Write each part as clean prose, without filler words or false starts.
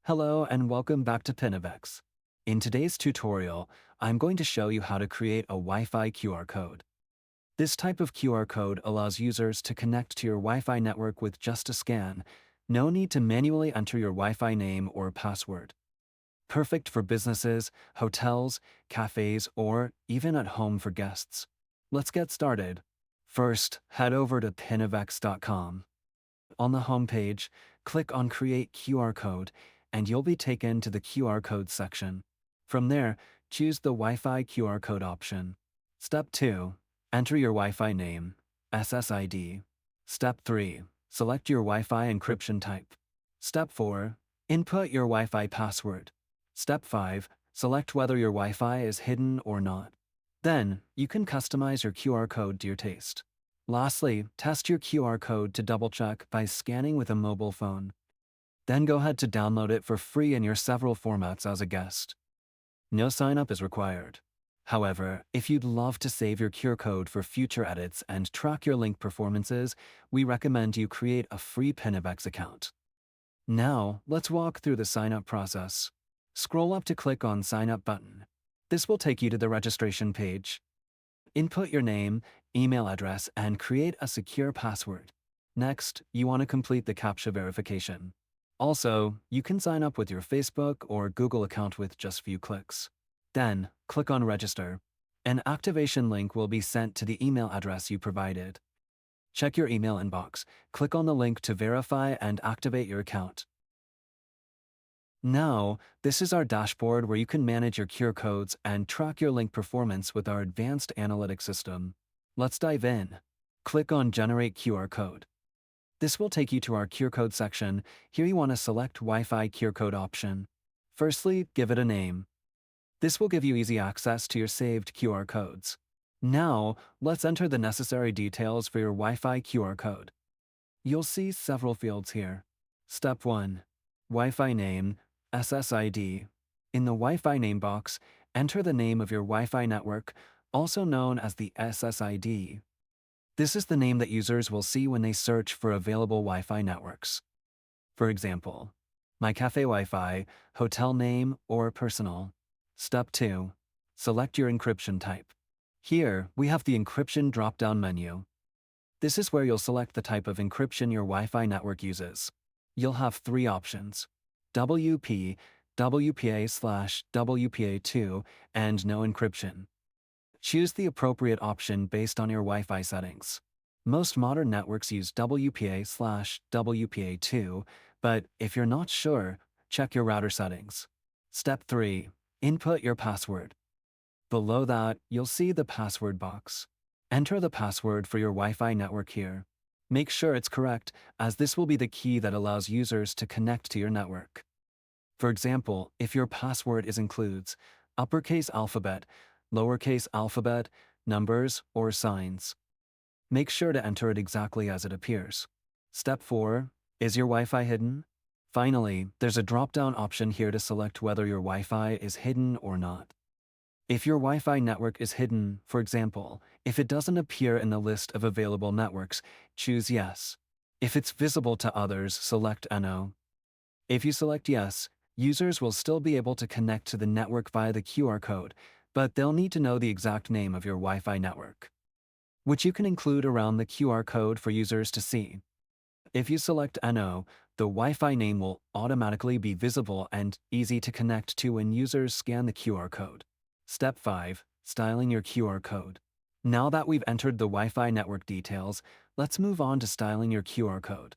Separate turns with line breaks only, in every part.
Hello and welcome back to Pinnavex. In today's tutorial, I'm going to show you how to create a Wi-Fi QR code. This type of QR code allows users to connect to your Wi-Fi network with just a scan. No need to manually enter your Wi-Fi name or password. Perfect for businesses, hotels, cafes, or even at home for guests. Let's get started. First, head over to pinnavex.com. On the homepage, click on Create QR Code, and you'll be taken to the QR Code section. From there, choose the Wi-Fi QR Code option. Step 2. Enter your Wi-Fi name, SSID. Step 3. Select your Wi-Fi encryption type. Step 4. Input your Wi-Fi password. Step 5. Select whether your Wi-Fi is hidden or not. Then, you can customize your QR code to your taste. Lastly, test your QR code to double-check by scanning with a mobile phone. Then go ahead to download it for free in your several formats as a guest. No sign-up is required. However, if you'd love to save your QR code for future edits and track your link performances, we recommend you create a free Pinnavex account. Now, let's walk through the sign-up process. Scroll up to click on Sign Up button. This will take you to the registration page. Input your name, email address, and create a secure password. Next, you want to complete the CAPTCHA verification. Also, you can sign up with your Facebook or Google account with just a few clicks. Then, click on Register. An activation link will be sent to the email address you provided. Check your email inbox, click on the link to verify and activate your account. Now, this is our dashboard where you can manage your QR codes and track your link performance with our advanced analytics system. Let's dive in. Click on Generate QR Code. This will take you to our QR code section. Here you want to select Wi-Fi QR code option. Firstly, give it a name. This will give you easy access to your saved QR codes. Now, let's enter the necessary details for your Wi-Fi QR code. You'll see several fields here. Step 1. Wi-Fi name, SSID. In the Wi-Fi name box, enter the name of your Wi-Fi network, also known as the SSID. This is the name that users will see when they search for available Wi-Fi networks. For example, My Cafe Wi-Fi, hotel name, or personal. Step 2. Select your encryption type. Here, we have the encryption drop-down menu. This is where you'll select the type of encryption your Wi-Fi network uses. You'll have 3 options: WP, WPA/WPA2, and no encryption. Choose the appropriate option based on your Wi-Fi settings. Most modern networks use WPA/WPA2, but if you're not sure, check your router settings. Step 3. Input your password. Below that, you'll see the password box. Enter the password for your Wi-Fi network here. Make sure it's correct, as this will be the key that allows users to connect to your network. For example, if your password includes uppercase alphabet, lowercase alphabet, numbers, or signs, make sure to enter it exactly as it appears. Step 4. Is your Wi-Fi hidden? Finally, there's a drop-down option here to select whether your Wi-Fi is hidden or not. If your Wi-Fi network is hidden, for example, if it doesn't appear in the list of available networks, choose Yes. If it's visible to others, select No. If you select Yes, users will still be able to connect to the network via the QR code, but they'll need to know the exact name of your Wi-Fi network, which you can include around the QR code for users to see. If you select No, the Wi-Fi name will automatically be visible and easy to connect to when users scan the QR code. Step 5. Styling your QR code. Now that we've entered the Wi-Fi network details, let's move on to styling your QR code.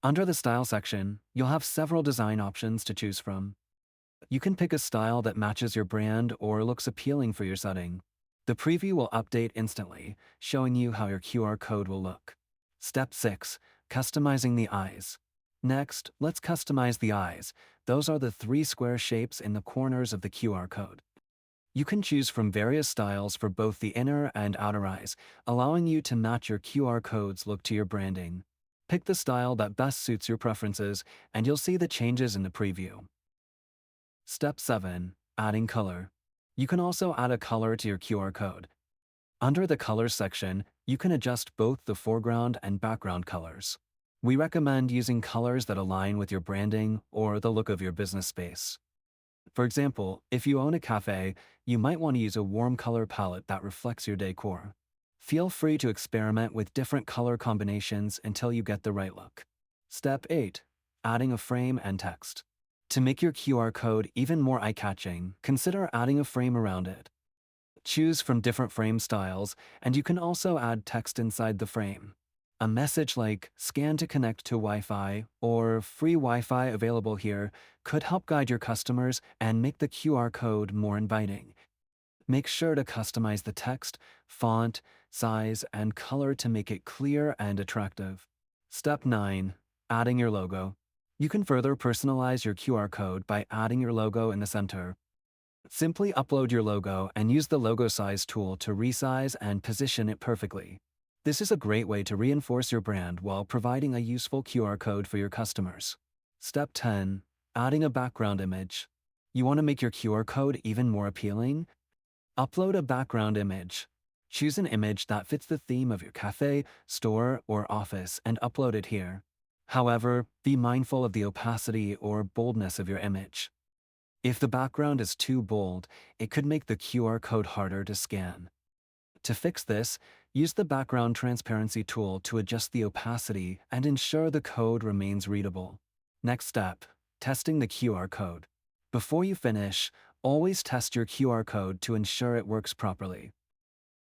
Under the Style section, you'll have several design options to choose from. You can pick a style that matches your brand or looks appealing for your setting. The preview will update instantly, showing you how your QR code will look. Step 6. Customizing the eyes. Next, let's customize the eyes. Those are the 3 square shapes in the corners of the QR code. You can choose from various styles for both the inner and outer eyes, allowing you to match your QR code's look to your branding. Pick the style that best suits your preferences, and you'll see the changes in the preview. Step 7. Adding color. You can also add a color to your QR code. Under the Colors section, you can adjust both the foreground and background colors. We recommend using colors that align with your branding or the look of your business space. For example, if you own a cafe, you might want to use a warm color palette that reflects your decor. Feel free to experiment with different color combinations until you get the right look. Step 8. Adding a frame and text. To make your QR code even more eye-catching, consider adding a frame around it. Choose from different frame styles, and you can also add text inside the frame. A message like "Scan to connect to Wi-Fi" or "Free Wi-Fi available here" could help guide your customers and make the QR code more inviting. Make sure to customize the text, font, size, and color to make it clear and attractive. Step 9. Adding your logo. You can further personalize your QR code by adding your logo in the center. Simply upload your logo and use the logo size tool to resize and position it perfectly. This is a great way to reinforce your brand while providing a useful QR code for your customers. Step 10. Adding a background image. You want to make your QR code even more appealing? Upload a background image. Choose an image that fits the theme of your cafe, store, or office and upload it here. However, be mindful of the opacity or boldness of your image. If the background is too bold, it could make the QR code harder to scan. To fix this, use the background transparency tool to adjust the opacity and ensure the code remains readable. Next step, testing the QR code. Before you finish, always test your QR code to ensure it works properly.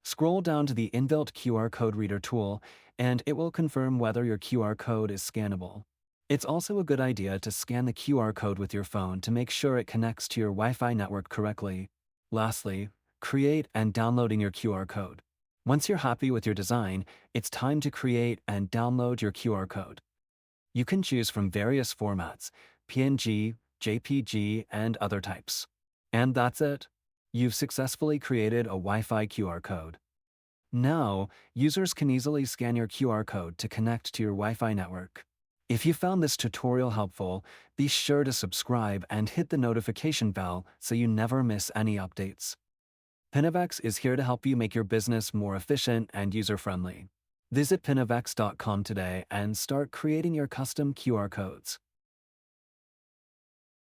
Scroll down to the inbuilt QR code reader tool, and it will confirm whether your QR code is scannable. It's also a good idea to scan the QR code with your phone to make sure it connects to your Wi-Fi network correctly. Lastly, create and downloading your QR code. Once you're happy with your design, it's time to create and download your QR code. You can choose from various formats: PNG, JPG, and other types. And that's it. You've successfully created a Wi-Fi QR code. Now, users can easily scan your QR code to connect to your Wi-Fi network. If you found this tutorial helpful, be sure to subscribe and hit the notification bell so you never miss any updates. Pinnavex is here to help you make your business more efficient and user-friendly. Visit pinnavex.com today and start creating your custom QR codes.